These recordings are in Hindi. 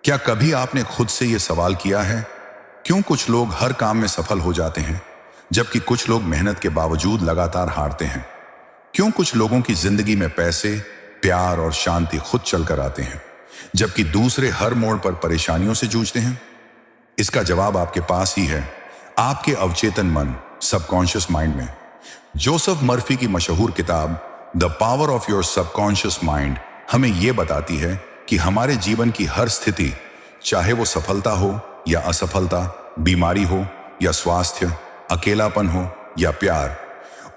क्या कभी आपने खुद से यह सवाल किया है, क्यों कुछ लोग हर काम में सफल हो जाते हैं जबकि कुछ लोग मेहनत के बावजूद लगातार हारते हैं? क्यों कुछ लोगों की जिंदगी में पैसे, प्यार और शांति खुद चलकर आते हैं जबकि दूसरे हर मोड़ पर परेशानियों से जूझते हैं? इसका जवाब आपके पास ही है, आपके अवचेतन मन, सबकॉन्शियस माइंड में। जोसेफ मर्फी की मशहूर किताब the power of your subconscious mind हमें यह बताती है कि हमारे जीवन की हर स्थिति, चाहे वो सफलता हो या असफलता, बीमारी हो या स्वास्थ्य, अकेलापन हो या प्यार,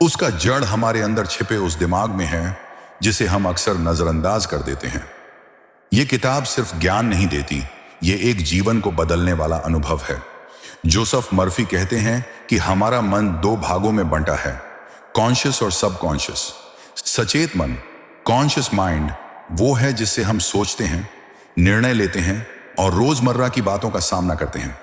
उसका जड़ हमारे अंदर छिपे उस दिमाग में है जिसे हम अक्सर नजरअंदाज कर देते हैं। ये किताब सिर्फ ज्ञान नहीं देती, ये एक जीवन को बदलने वाला अनुभव है। जोसेफ मर्फी कहते हैं कि हमारा मन दो भागों में बंटा है, कॉन्शियस और सबकॉन्शियस। सचेत मन, कॉन्शियस माइंड, वो है जिससे हम सोचते हैं, निर्णय लेते हैं और रोजमर्रा की बातों का सामना करते हैं।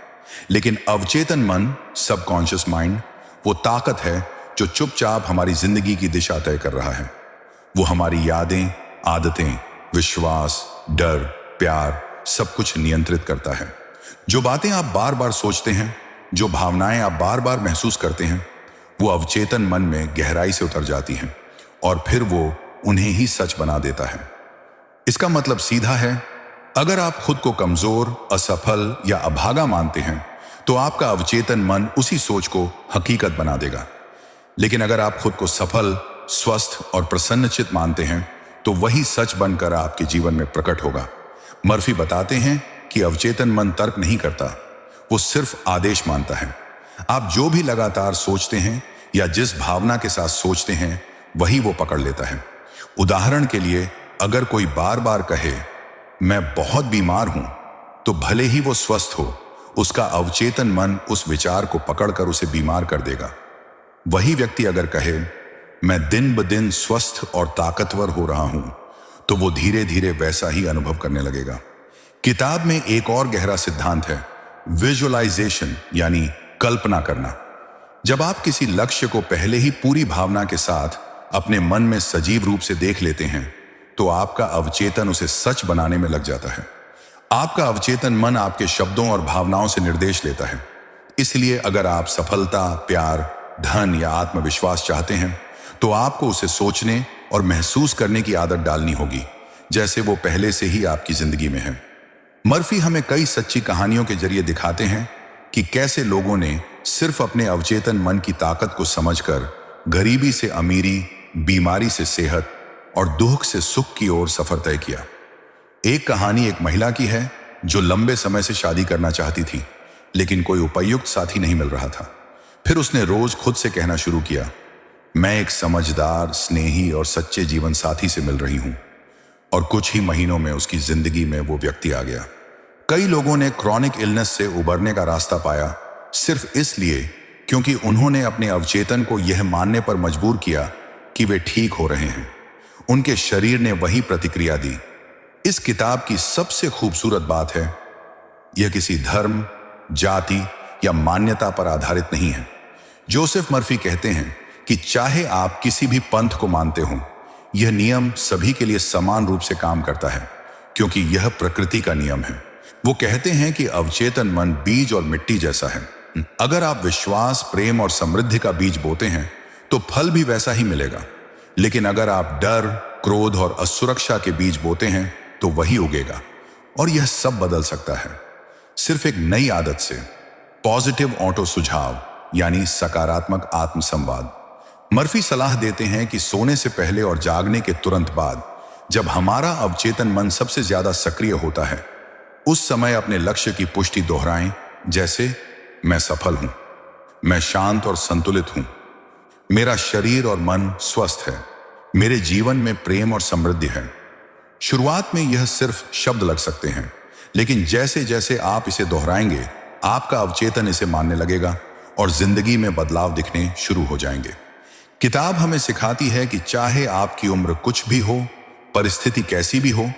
लेकिन अवचेतन मन, सबकॉन्शियस माइंड, वो ताकत है जो चुपचाप हमारी जिंदगी की दिशा तय कर रहा है। वो हमारी यादें, आदतें, विश्वास, डर, प्यार, सब कुछ नियंत्रित करता है। जो बातें आप बार बार सोचते हैं, जो भावनाएं आप बार बार महसूस करते हैं, वो अवचेतन मन में गहराई से उतर जाती हैं और फिर वो उन्हें ही सच बना देता है। इसका मतलब सीधा है, अगर आप खुद को कमजोर, असफल या अभागा मानते हैं तो आपका अवचेतन मन उसी सोच को हकीकत बना देगा। लेकिन अगर आप खुद को सफल, स्वस्थ और प्रसन्नचित मानते हैं तो वही सच बनकर आपके जीवन में प्रकट होगा। मर्फी बताते हैं कि अवचेतन मन तर्क नहीं करता, वो सिर्फ आदेश मानता है। आप जो भी लगातार सोचते हैं या जिस भावना के साथ सोचते हैं, वही वो पकड़ लेता है। उदाहरण के लिए, अगर कोई बार बार कहे मैं बहुत बीमार हूं, तो भले ही वो स्वस्थ हो, उसका अवचेतन मन उस विचार को पकड़कर उसे बीमार कर देगा। वही व्यक्ति अगर कहे मैं दिन ब दिन स्वस्थ और ताकतवर हो रहा हूं, तो वो धीरे धीरे वैसा ही अनुभव करने लगेगा। किताब में एक और गहरा सिद्धांत है, विजुअलाइजेशन, यानी कल्पना करना। जब आप किसी लक्ष्य को पहले ही पूरी भावना के साथ अपने मन में सजीव रूप से देख लेते हैं, तो आपका अवचेतन उसे सच बनाने में लग जाता है। आपका अवचेतन मन आपके शब्दों और भावनाओं से निर्देश लेता है। इसलिए अगर आप सफलता, प्यार, धन या आत्मविश्वास चाहते हैं, तो आपको उसे सोचने और महसूस करने की आदत डालनी होगी, जैसे वो पहले से ही आपकी जिंदगी में है। मर्फी हमें कई सच्ची कहानियों के जरिए दिखाते हैं कि कैसे लोगों ने सिर्फ अपने अवचेतन मन की ताकत को समझकर गरीबी से अमीरी, बीमारी से सेहत और दुख से सुख की ओर सफर तय किया। एक कहानी एक महिला की है जो लंबे समय से शादी करना चाहती थी, लेकिन कोई उपयुक्त साथी नहीं मिल रहा था। फिर उसने रोज खुद से कहना शुरू किया, मैं एक समझदार, स्नेही और सच्चे जीवन साथी से मिल रही हूं। और कुछ ही महीनों में उसकी जिंदगी में वो व्यक्ति आ गया। कई लोगों ने क्रॉनिक इलनेस से उबरने का रास्ता पाया सिर्फ इसलिए क्योंकि उन्होंने अपने अवचेतन को यह मानने पर मजबूर किया कि वे ठीक हो रहे हैं। उनके शरीर ने वही प्रतिक्रिया दी। इस किताब की सबसे खूबसूरत बात है, यह किसी धर्म, जाति या मान्यता पर आधारित नहीं है। जोसेफ मर्फी कहते हैं कि चाहे आप किसी भी पंथ को मानते हो, यह नियम सभी के लिए समान रूप से काम करता है, क्योंकि यह प्रकृति का नियम है। वो कहते हैं कि अवचेतन मन बीज और मिट्टी जैसा है। अगर आप विश्वास, प्रेम और समृद्धि का बीज बोते हैं तो फल भी वैसा ही मिलेगा। लेकिन अगर आप डर, क्रोध और असुरक्षा के बीज बोते हैं तो वही उगेगा। और यह सब बदल सकता है सिर्फ एक नई आदत से, पॉजिटिव ऑटो सुझाव, यानी सकारात्मक आत्मसंवाद। मर्फी सलाह देते हैं कि सोने से पहले और जागने के तुरंत बाद, जब हमारा अवचेतन मन सबसे ज्यादा सक्रिय होता है, उस समय अपने लक्ष्य की पुष्टि दोहराएं, जैसे मैं सफल हूं, मैं शांत और संतुलित हूं, मेरा शरीर और मन स्वस्थ है, मेरे जीवन में प्रेम और समृद्धि है। शुरुआत में यह सिर्फ शब्द लग सकते हैं, लेकिन जैसे जैसे आप इसे दोहराएंगे, आपका अवचेतन इसे मानने लगेगा और जिंदगी में बदलाव दिखने शुरू हो जाएंगे। किताब हमें सिखाती है कि चाहे आपकी उम्र कुछ भी हो, परिस्थिति कैसी भी हो,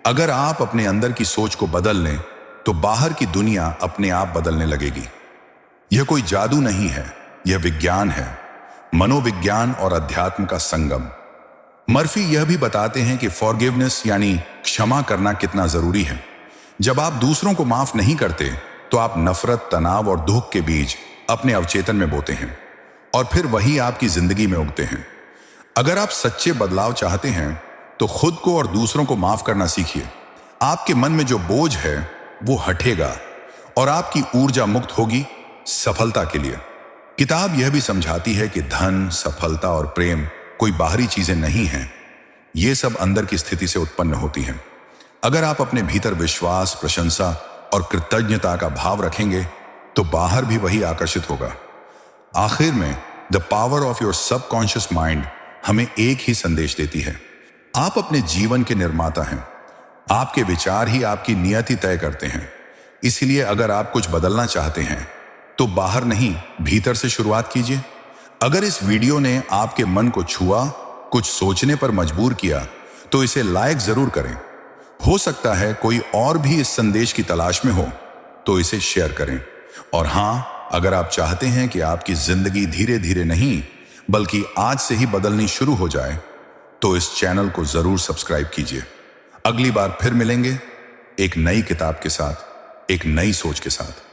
अगर आप अपने अंदर की सोच को बदल लें तो बाहर की दुनिया अपने आप बदलने लगेगी। यह कोई जादू नहीं है, यह विज्ञान है, मनोविज्ञान और अध्यात्म का संगम। मर्फी यह भी बताते हैं कि फॉरगिवनेस, यानी क्षमा करना, कितना जरूरी है। जब आप दूसरों को माफ नहीं करते तो आप नफरत, तनाव और दुख के बीज अपने अवचेतन में बोते हैं और फिर वही आपकी जिंदगी में उगते हैं। अगर आप सच्चे बदलाव चाहते हैं तो खुद को और दूसरों को माफ करना सीखिए। आपके मन में जो बोझ है वो हटेगा और आपकी ऊर्जा मुक्त होगी सफलता के लिए। किताब यह भी समझाती है कि धन, सफलता और प्रेम कोई बाहरी चीजें नहीं हैं, ये सब अंदर की स्थिति से उत्पन्न होती हैं। अगर आप अपने भीतर विश्वास, प्रशंसा और कृतज्ञता का भाव रखेंगे तो बाहर भी वही आकर्षित होगा। आखिर में the power of your subconscious mind हमें एक ही संदेश देती है, आप अपने जीवन के निर्माता हैं। आपके विचार ही आपकी नियति तय करते हैं। इसलिए अगर आप कुछ बदलना चाहते हैं तो बाहर नहीं, भीतर से शुरुआत कीजिए। अगर इस वीडियो ने आपके मन को छुआ, कुछ सोचने पर मजबूर किया, तो इसे लाइक जरूर करें। हो सकता है कोई और भी इस संदेश की तलाश में हो, तो इसे शेयर करें। और हां, अगर आप चाहते हैं कि आपकी जिंदगी धीरे धीरे नहीं बल्कि आज से ही बदलनी शुरू हो जाए, तो इस चैनल को जरूर सब्सक्राइब कीजिए। अगली बार फिर मिलेंगे एक नई किताब के साथ, एक नई सोच के साथ।